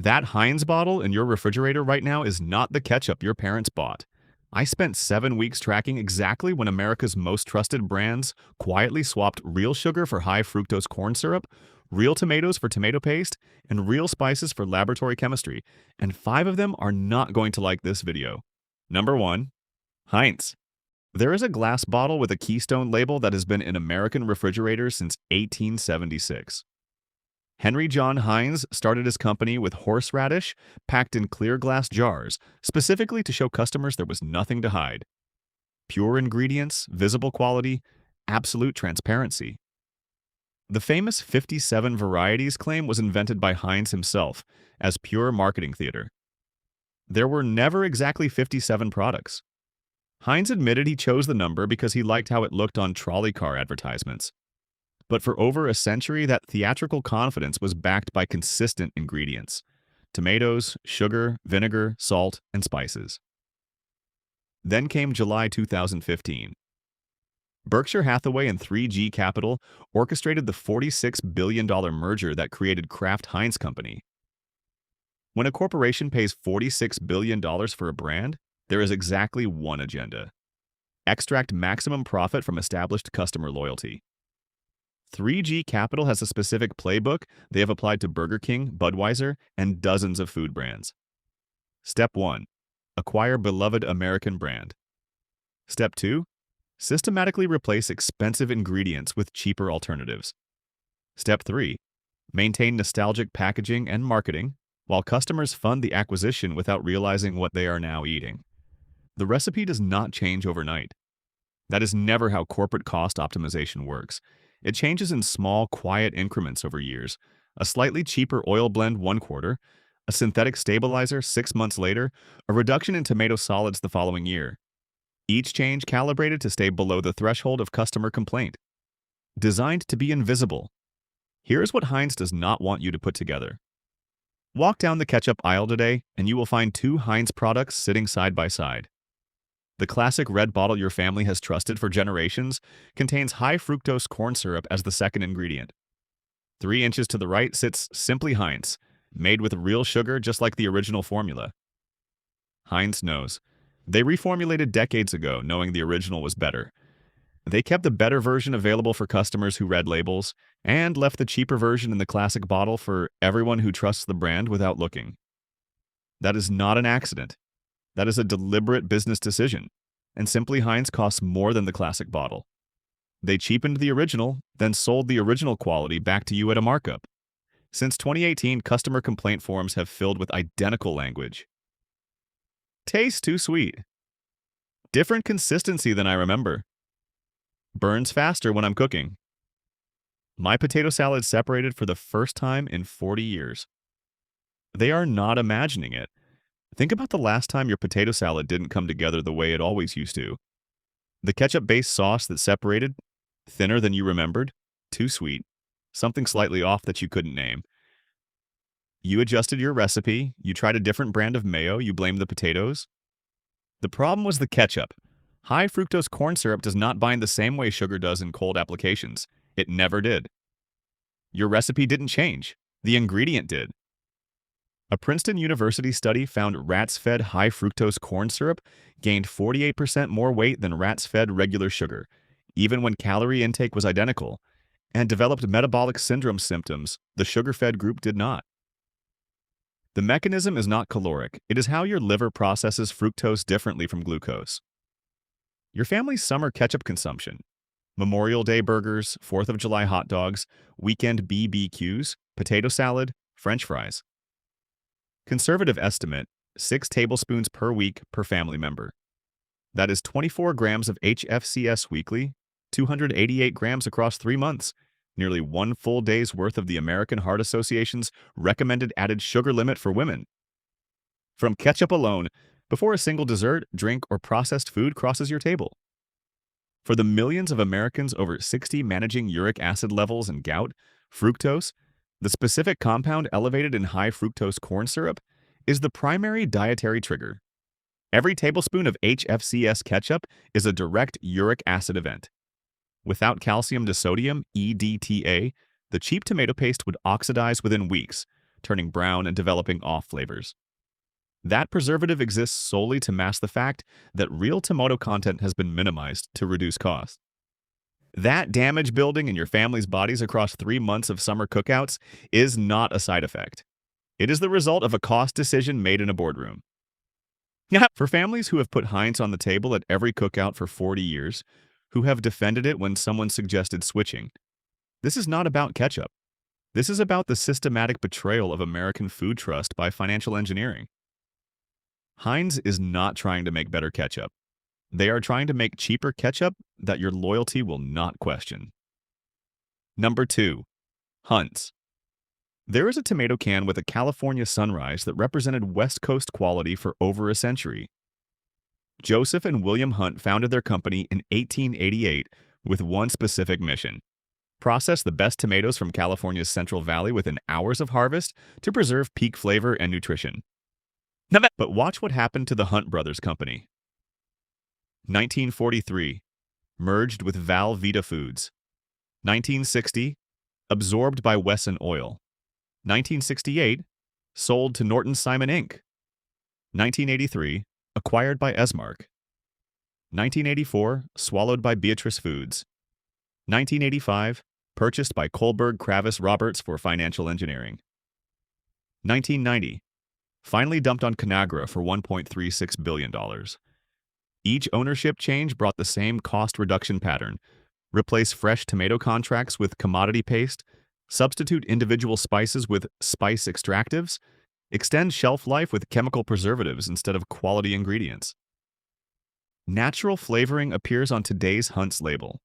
That Heinz bottle in your refrigerator right now is not the ketchup your parents bought. I spent 7 weeks tracking exactly when America's most trusted brands quietly swapped real sugar for high fructose corn syrup, real tomatoes for tomato paste, and real spices for laboratory chemistry, and 5 of them are not going to like this video. Number 1. Heinz. There is a glass bottle with a Keystone label that has been in American refrigerators since 1876. Henry John Heinz started his company with horseradish packed in clear glass jars, specifically to show customers there was nothing to hide. Pure ingredients, visible quality, absolute transparency. The famous 57 varieties claim was invented by Heinz himself as pure marketing theater. There were never exactly 57 products. Heinz admitted he chose the number because he liked how it looked on trolley car advertisements. But for over a century, that theatrical confidence was backed by consistent ingredients: tomatoes, sugar, vinegar, salt, and spices. Then came July 2015. Berkshire Hathaway and 3G Capital orchestrated the $46 billion merger that created Kraft Heinz Company. When a corporation pays $46 billion for a brand, there is exactly one agenda: extract maximum profit from established customer loyalty. 3G Capital has a specific playbook they have applied to Burger King, Budweiser, and dozens of food brands. Step 1. Acquire beloved American brand. Step 2. Systematically replace expensive ingredients with cheaper alternatives. Step 3. Maintain nostalgic packaging and marketing, while customers fund the acquisition without realizing what they are now eating. The recipe does not change overnight. That is never how corporate cost optimization works. It changes in small, quiet increments over years. A slightly cheaper oil blend 1/4, a synthetic stabilizer 6 months later, a reduction in tomato solids the following year. Each change calibrated to stay below the threshold of customer complaint. Designed to be invisible. Here's what Heinz does not want you to put together. Walk down the ketchup aisle today, and you will find 2 Heinz products sitting side by side. The classic red bottle your family has trusted for generations contains high fructose corn syrup as the second ingredient. 3 inches to the right sits Simply Heinz, made with real sugar just like the original formula. Heinz knows. They reformulated decades ago, knowing the original was better. They kept the better version available for customers who read labels, and left the cheaper version in the classic bottle for everyone who trusts the brand without looking. That is not an accident. That is a deliberate business decision, and Simply Heinz costs more than the classic bottle. They cheapened the original, then sold the original quality back to you at a markup. Since 2018, customer complaint forms have filled with identical language. Tastes too sweet. Different consistency than I remember. Burns faster when I'm cooking. My potato salad separated for the first time in 40 years. They are not imagining it. Think about the last time your potato salad didn't come together the way it always used to. The ketchup-based sauce that separated, thinner than you remembered, too sweet, something slightly off that you couldn't name. You adjusted your recipe, you tried a different brand of mayo, you blamed the potatoes. The problem was the ketchup. High fructose corn syrup does not bind the same way sugar does in cold applications. It never did. Your recipe didn't change. The ingredient did. A Princeton University study found rats fed high fructose corn syrup gained 48% more weight than rats fed regular sugar, even when calorie intake was identical, and developed metabolic syndrome symptoms the sugar-fed group did not. The mechanism is not caloric. It is how your liver processes fructose differently from glucose. Your family's summer ketchup consumption, Memorial Day burgers, 4th of July hot dogs, weekend BBQs, potato salad, French fries. Conservative estimate, 6 tablespoons per week per family member. That is 24 grams of HFCS weekly, 288 grams across 3 months, nearly 1 full day's worth of the American Heart Association's recommended added sugar limit for women. From ketchup alone, before a single dessert, drink, or processed food crosses your table. For the millions of Americans over 60 managing uric acid levels and gout, fructose, the specific compound elevated in high fructose corn syrup, is the primary dietary trigger. Every tablespoon of HFCS ketchup is a direct uric acid event. Without calcium to sodium, EDTA, the cheap tomato paste would oxidize within weeks, turning brown and developing off flavors. That preservative exists solely to mask the fact that real tomato content has been minimized to reduce cost. That damage building in your family's bodies across 3 months of summer cookouts is not a side effect. It is the result of a cost decision made in a boardroom. For families who have put Heinz on the table at every cookout for 40 years, who have defended it when someone suggested switching, this is not about ketchup. This is about the systematic betrayal of American food trust by financial engineering. Heinz is not trying to make better ketchup. They are trying to make cheaper ketchup that your loyalty will not question. Number 2. Hunt's. There is a tomato can with a California sunrise that represented West Coast quality for over a century. Joseph and William Hunt founded their company in 1888 with one specific mission: process the best tomatoes from California's Central Valley within hours of harvest to preserve peak flavor and nutrition. But watch what happened to the Hunt Brothers Company. 1943, merged with Val Vita Foods. 1960, absorbed by Wesson Oil. 1968, sold to Norton Simon Inc. 1983, acquired by Esmark. 1984, swallowed by Beatrice Foods. 1985, purchased by Kohlberg Kravis Roberts for financial engineering. 1990, finally dumped on Conagra for $1.36 billion. Each ownership change brought the same cost reduction pattern: replace fresh tomato contracts with commodity paste, substitute individual spices with spice extractives, extend shelf life with chemical preservatives instead of quality ingredients. Natural flavoring appears on today's Hunt's label.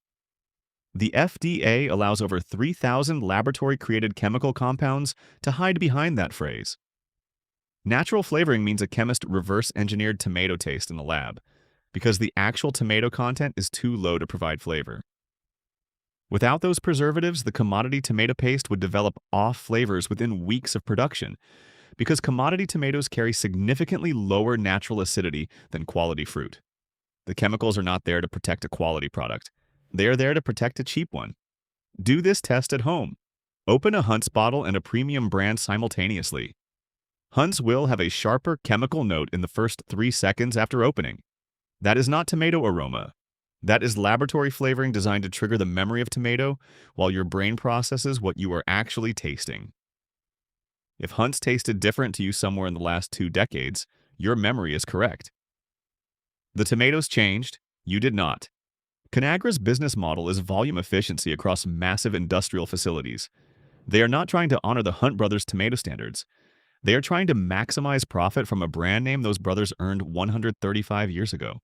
The FDA allows over 3,000 laboratory-created chemical compounds to hide behind that phrase. Natural flavoring means a chemist reverse-engineered tomato taste in the lab, because the actual tomato content is too low to provide flavor. Without those preservatives, the commodity tomato paste would develop off flavors within weeks of production, because commodity tomatoes carry significantly lower natural acidity than quality fruit. The chemicals are not there to protect a quality product. They are there to protect a cheap one. Do this test at home. Open a Hunt's bottle and a premium brand simultaneously. Hunt's will have a sharper chemical note in the first 3 seconds after opening. That is not tomato aroma. That is laboratory flavoring designed to trigger the memory of tomato while your brain processes what you are actually tasting. If Hunt's tasted different to you somewhere in the last 2 decades, your memory is correct. The tomatoes changed, you did not. Conagra's business model is volume efficiency across massive industrial facilities. They are not trying to honor the Hunt brothers' tomato standards. They are trying to maximize profit from a brand name those brothers earned 135 years ago.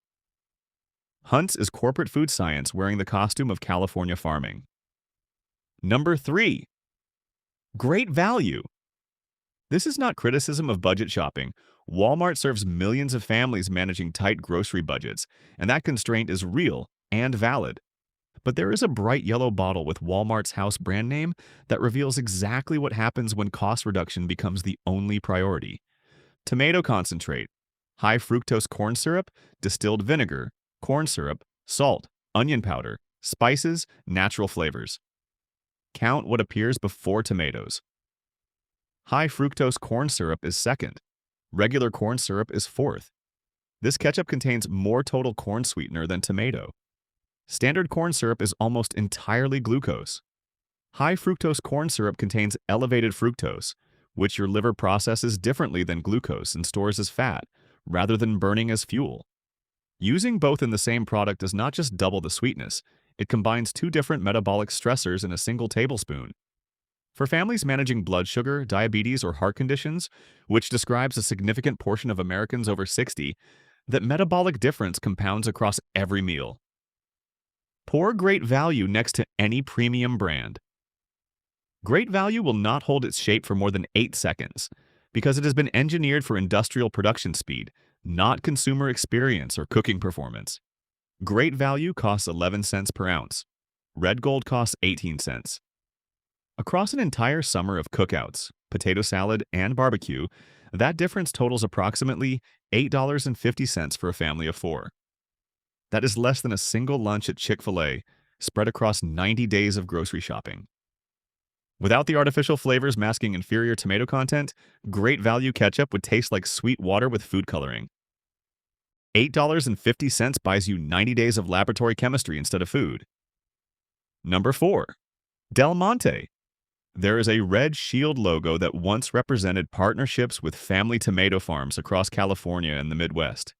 Hunt's is corporate food science wearing the costume of California farming. Number 3. Great value. This is not criticism of budget shopping. Walmart serves millions of families managing tight grocery budgets, and that constraint is real and valid. But there is a bright yellow bottle with Walmart's house brand name that reveals exactly what happens when cost reduction becomes the only priority. Tomato concentrate, high fructose corn syrup, distilled vinegar, corn syrup, salt, onion powder, spices, natural flavors. Count what appears before tomatoes. High fructose corn syrup is second. Regular corn syrup is fourth. This ketchup contains more total corn sweetener than tomato. Standard corn syrup is almost entirely glucose. High fructose corn syrup contains elevated fructose, which your liver processes differently than glucose and stores as fat, rather than burning as fuel. Using both in the same product does not just double the sweetness, it combines 2 different metabolic stressors in a single tablespoon. For families managing blood sugar, diabetes, or heart conditions, which describes a significant portion of Americans over 60, that metabolic difference compounds across every meal. Pour Great Value next to any premium brand. Great Value will not hold its shape for more than 8 seconds, because it has been engineered for industrial production speed, not consumer experience or cooking performance. Great Value costs 11 cents per ounce. Red Gold costs 18 cents. Across an entire summer of cookouts, potato salad, and barbecue, that difference totals approximately $8.50 for a family of 4. That is less than a single lunch at Chick-fil-A, spread across 90 days of grocery shopping. Without the artificial flavors masking inferior tomato content, great value ketchup would taste like sweet water with food coloring. $8.50 buys you 90 days of laboratory chemistry instead of food. Number 4. Del Monte. There is a red shield logo that once represented partnerships with family tomato farms across California and the Midwest.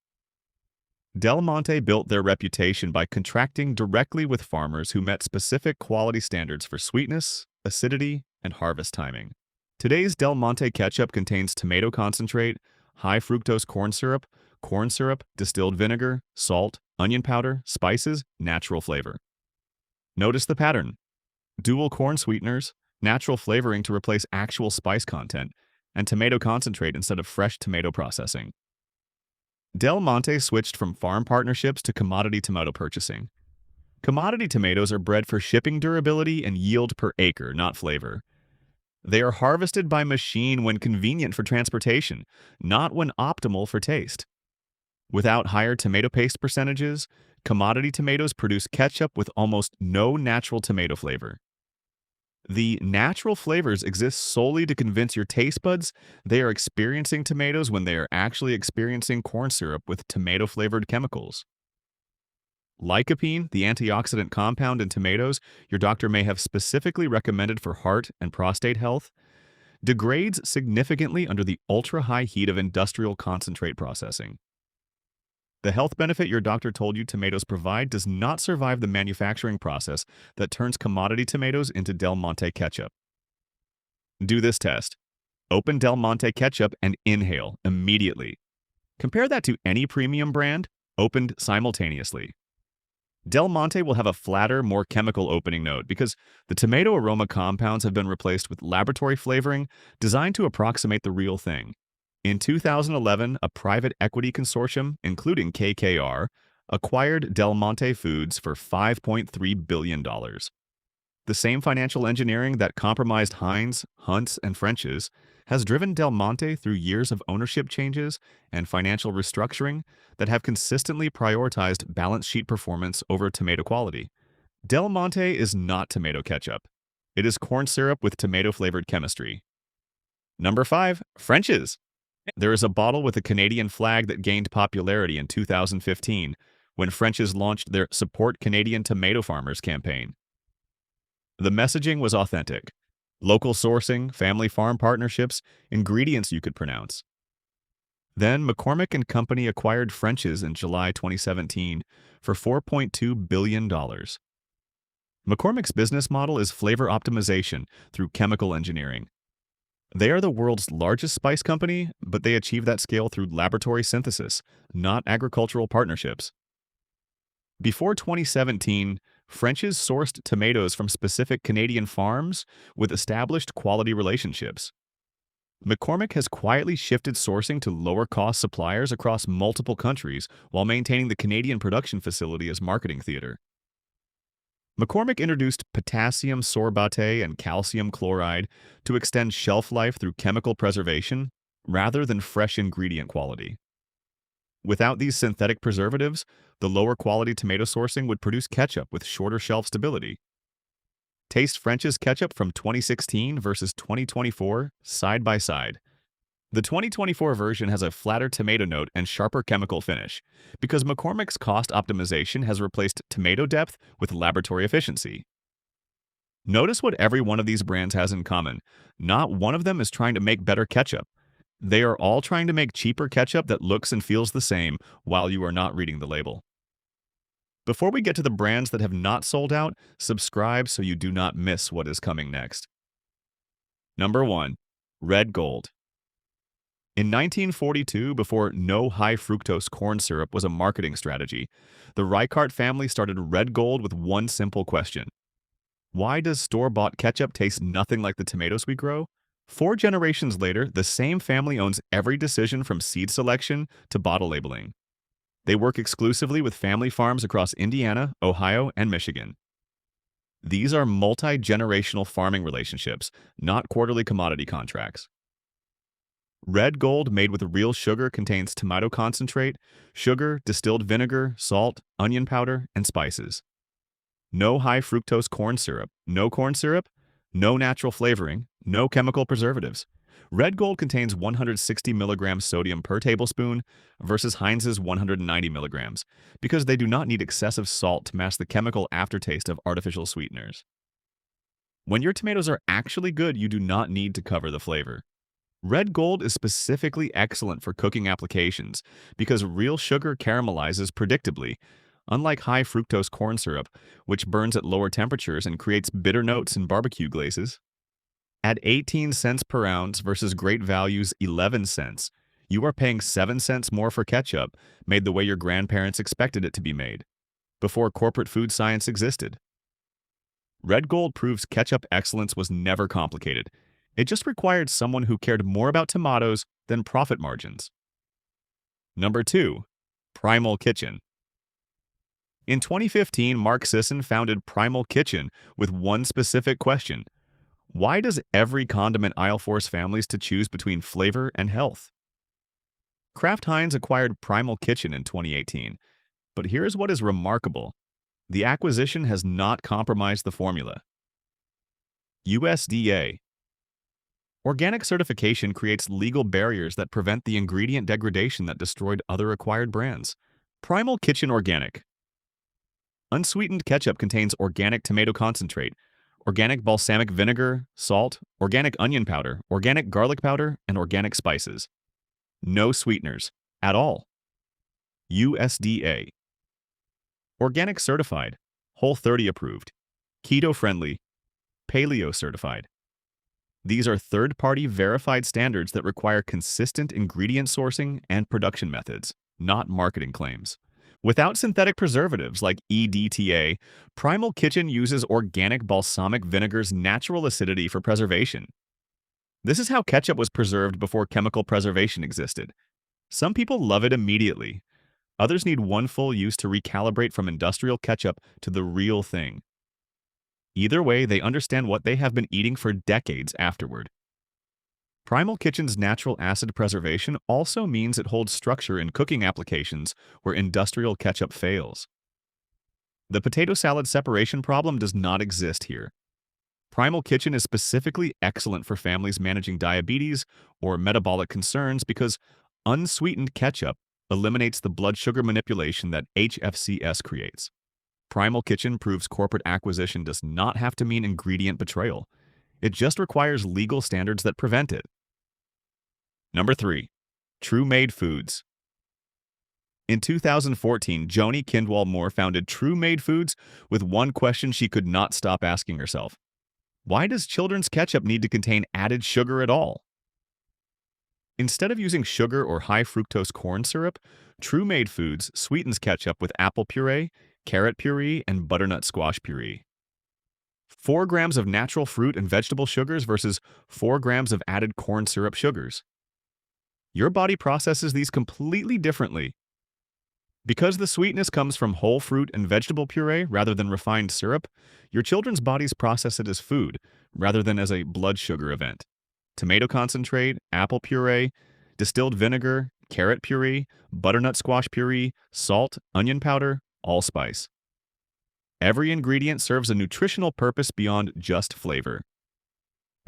Del Monte built their reputation by contracting directly with farmers who met specific quality standards for sweetness, acidity, and harvest timing. Today's Del Monte ketchup contains tomato concentrate, high fructose corn syrup, distilled vinegar, salt, onion powder, spices, natural flavor. Notice the pattern. Dual corn sweeteners, natural flavoring to replace actual spice content, and tomato concentrate instead of fresh tomato processing. Del Monte switched from farm partnerships to commodity tomato purchasing. Commodity tomatoes are bred for shipping durability and yield per acre, not flavor. They are harvested by machine when convenient for transportation, not when optimal for taste. Without higher tomato paste percentages, commodity tomatoes produce ketchup with almost no natural tomato flavor. The natural flavors exist solely to convince your taste buds they are experiencing tomatoes when they are actually experiencing corn syrup with tomato-flavored chemicals. Lycopene, the antioxidant compound in tomatoes your doctor may have specifically recommended for heart and prostate health, degrades significantly under the ultra-high heat of industrial concentrate processing. The health benefit your doctor told you tomatoes provide does not survive the manufacturing process that turns commodity tomatoes into Del Monte ketchup. Do this test. Open Del Monte ketchup and inhale immediately. Compare that to any premium brand, opened simultaneously. Del Monte will have a flatter, more chemical opening note because the tomato aroma compounds have been replaced with laboratory flavoring designed to approximate the real thing. In 2011, a private equity consortium, including KKR, acquired Del Monte Foods for $5.3 billion. The same financial engineering that compromised Heinz, Hunt's, and French's has driven Del Monte through years of ownership changes and financial restructuring that have consistently prioritized balance sheet performance over tomato quality. Del Monte is not tomato ketchup. It is corn syrup with tomato-flavored chemistry. Number 5. French's. There is a bottle with a Canadian flag that gained popularity in 2015 when French's launched their Support Canadian Tomato Farmers campaign. The messaging was authentic. Local sourcing, family farm partnerships, ingredients you could pronounce. Then McCormick and Company acquired French's in July 2017 for $4.2 billion. McCormick's business model is flavor optimization through chemical engineering. They are the world's largest spice company, but they achieve that scale through laboratory synthesis, not agricultural partnerships. Before 2017, French's sourced tomatoes from specific Canadian farms with established quality relationships. McCormick has quietly shifted sourcing to lower-cost suppliers across multiple countries while maintaining the Canadian production facility as marketing theater. McCormick introduced potassium sorbate and calcium chloride to extend shelf life through chemical preservation rather than fresh ingredient quality. Without these synthetic preservatives, the lower quality tomato sourcing would produce ketchup with shorter shelf stability. Taste French's ketchup from 2016 versus 2024 side by side. The 2024 version has a flatter tomato note and sharper chemical finish because McCormick's cost optimization has replaced tomato depth with laboratory efficiency. Notice what every one of these brands has in common. Not one of them is trying to make better ketchup. They are all trying to make cheaper ketchup that looks and feels the same while you are not reading the label. Before we get to the brands that have not sold out, subscribe so you do not miss what is coming next. Number 1. Red Gold. In 1942, before no high-fructose corn syrup was a marketing strategy, the Reichart family started Red Gold with one simple question. Why does store-bought ketchup taste nothing like the tomatoes we grow? 4 generations later, the same family owns every decision from seed selection to bottle labeling. They work exclusively with family farms across Indiana, Ohio, and Michigan. These are multi-generational farming relationships, not quarterly commodity contracts. Red Gold made with real sugar contains tomato concentrate, sugar, distilled vinegar, salt, onion powder, and spices. No high fructose corn syrup, No natural flavoring, no chemical preservatives. Red Gold contains 160 milligrams sodium per tablespoon versus Heinz's 190 milligrams because they do not need excessive salt to mask the chemical aftertaste of artificial sweeteners. When your tomatoes are actually good, you do not need to cover the flavor. Red Gold is specifically excellent for cooking applications because real sugar caramelizes predictably, unlike high fructose corn syrup, which burns at lower temperatures and creates bitter notes in barbecue glazes. At 18 cents per ounce versus Great Value's 11 cents, you are paying 7 cents more for ketchup made the way your grandparents expected it to be made, before corporate food science existed. Red Gold proves ketchup excellence was never complicated. It just required someone who cared more about tomatoes than profit margins. Number 2. Primal Kitchen. In 2015, Mark Sisson founded Primal Kitchen with one specific question: why does every condiment aisle force families to choose between flavor and health? Kraft Heinz acquired Primal Kitchen in 2018, but here's what is remarkable. The acquisition has not compromised the formula. USDA. Organic certification creates legal barriers that prevent the ingredient degradation that destroyed other acquired brands. Primal Kitchen Organic. Unsweetened ketchup contains organic tomato concentrate, organic balsamic vinegar, salt, organic onion powder, organic garlic powder, and organic spices. No sweeteners at all. USDA. Organic certified, Whole30 approved, keto friendly, paleo certified. These are third-party verified standards that require consistent ingredient sourcing and production methods, not marketing claims. Without synthetic preservatives like EDTA, Primal Kitchen uses organic balsamic vinegar's natural acidity for preservation. This is how ketchup was preserved before chemical preservation existed. Some people love it immediately. Others need one full use to recalibrate from industrial ketchup to the real thing. Either way, they understand what they have been eating for decades afterward. Primal Kitchen's natural acid preservation also means it holds structure in cooking applications where industrial ketchup fails. The potato salad separation problem does not exist here. Primal Kitchen is specifically excellent for families managing diabetes or metabolic concerns because unsweetened ketchup eliminates the blood sugar manipulation that HFCS creates. Primal Kitchen proves corporate acquisition does not have to mean ingredient betrayal. It just requires legal standards that prevent it. Number 3. True Made Foods. In 2014, Joni Kindwall Moore founded True Made Foods with one question she could not stop asking herself: why does children's ketchup need to contain added sugar at all? Instead of using sugar or high fructose corn syrup, True Made Foods sweetens ketchup with apple puree, carrot puree, and butternut squash puree. 4 grams of natural fruit and vegetable sugars versus 4 grams of added corn syrup sugars. Your body processes these completely differently. Because the sweetness comes from whole fruit and vegetable puree rather than refined syrup, your children's bodies process it as food rather than as a blood sugar event. Tomato concentrate, apple puree, distilled vinegar, carrot puree, butternut squash puree, salt, onion powder, allspice. Every ingredient serves a nutritional purpose beyond just flavor.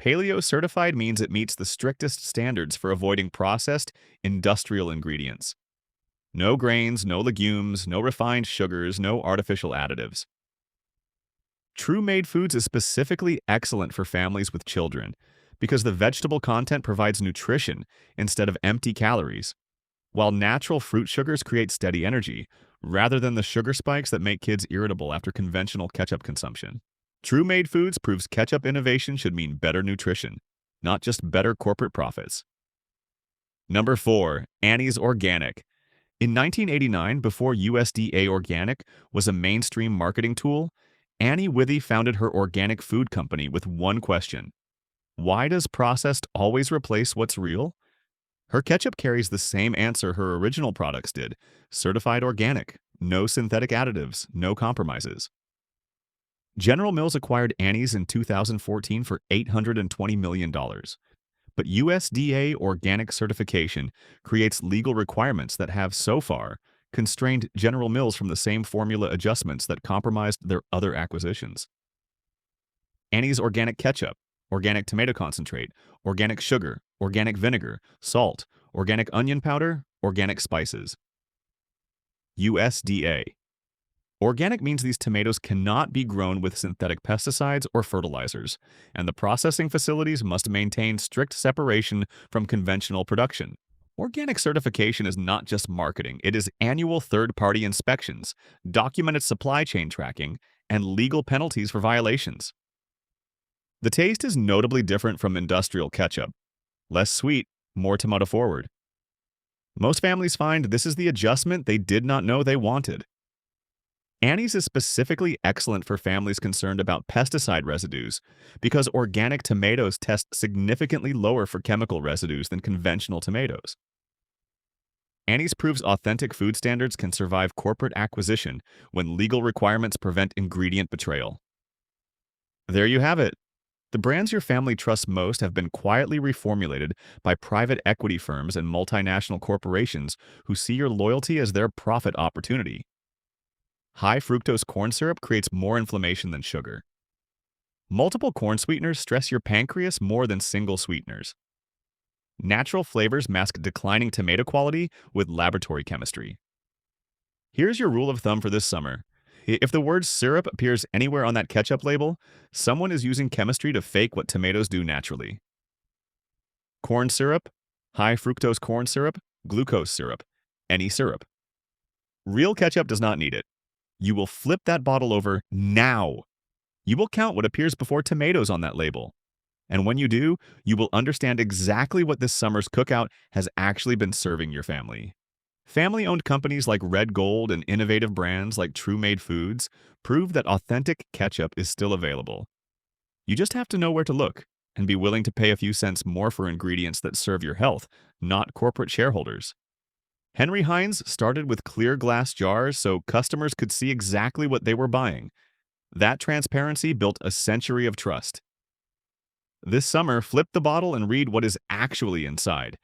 Paleo certified means it meets the strictest standards for avoiding processed, industrial ingredients. No grains, no legumes, no refined sugars, no artificial additives. True Made Foods is specifically excellent for families with children because the vegetable content provides nutrition instead of empty calories, while natural fruit sugars create steady energy, rather than the sugar spikes that make kids irritable after conventional ketchup consumption. True Made Foods proves ketchup innovation should mean better nutrition, not just better corporate profits. Number 4. Annie's Organic. In 1989, before USDA Organic was a mainstream marketing tool, Annie Withy founded her organic food company with one question: why does processed always replace what's real? Her ketchup carries the same answer her original products did: certified organic, no synthetic additives, no compromises. General Mills acquired Annie's in 2014 for $820 million. But USDA organic certification creates legal requirements that have, so far, constrained General Mills from the same formula adjustments that compromised their other acquisitions. Annie's Organic Ketchup. organic tomato concentrate, organic sugar, organic vinegar, salt, organic onion powder, organic spices. USDA. Organic means these tomatoes cannot be grown with synthetic pesticides or fertilizers, and the processing facilities must maintain strict separation from conventional production. Organic certification is not just marketing, it is annual third-party inspections, documented supply chain tracking, and legal penalties for violations. The taste is notably different from industrial ketchup. Less sweet, more tomato forward. Most families find this is the adjustment they did not know they wanted. Annie's is specifically excellent for families concerned about pesticide residues because organic tomatoes test significantly lower for chemical residues than conventional tomatoes. Annie's proves authentic food standards can survive corporate acquisition when legal requirements prevent ingredient betrayal. There you have it. The brands your family trusts most have been quietly reformulated by private equity firms and multinational corporations who see your loyalty as their profit opportunity. High fructose corn syrup creates more inflammation than sugar. Multiple corn sweeteners stress your pancreas more than single sweeteners. Natural flavors mask declining tomato quality with laboratory chemistry. Here's your rule of thumb for this summer. If the word syrup appears anywhere on that ketchup label, someone is using chemistry to fake what tomatoes do naturally. Corn syrup, high fructose corn syrup, glucose syrup, any syrup. Real ketchup does not need it. You will flip that bottle over now. You will count what appears before tomatoes on that label. And when you do, you will understand exactly what this summer's cookout has actually been serving your family. Family-owned companies like Red Gold and innovative brands like True Made Foods prove that authentic ketchup is still available. You just have to know where to look and be willing to pay a few cents more for ingredients that serve your health, not corporate shareholders. Henry Heinz started with clear glass jars so customers could see exactly what they were buying. That transparency built a century of trust. This summer, flip the bottle and read what is actually inside.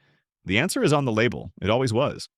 The answer is on the label. It always was.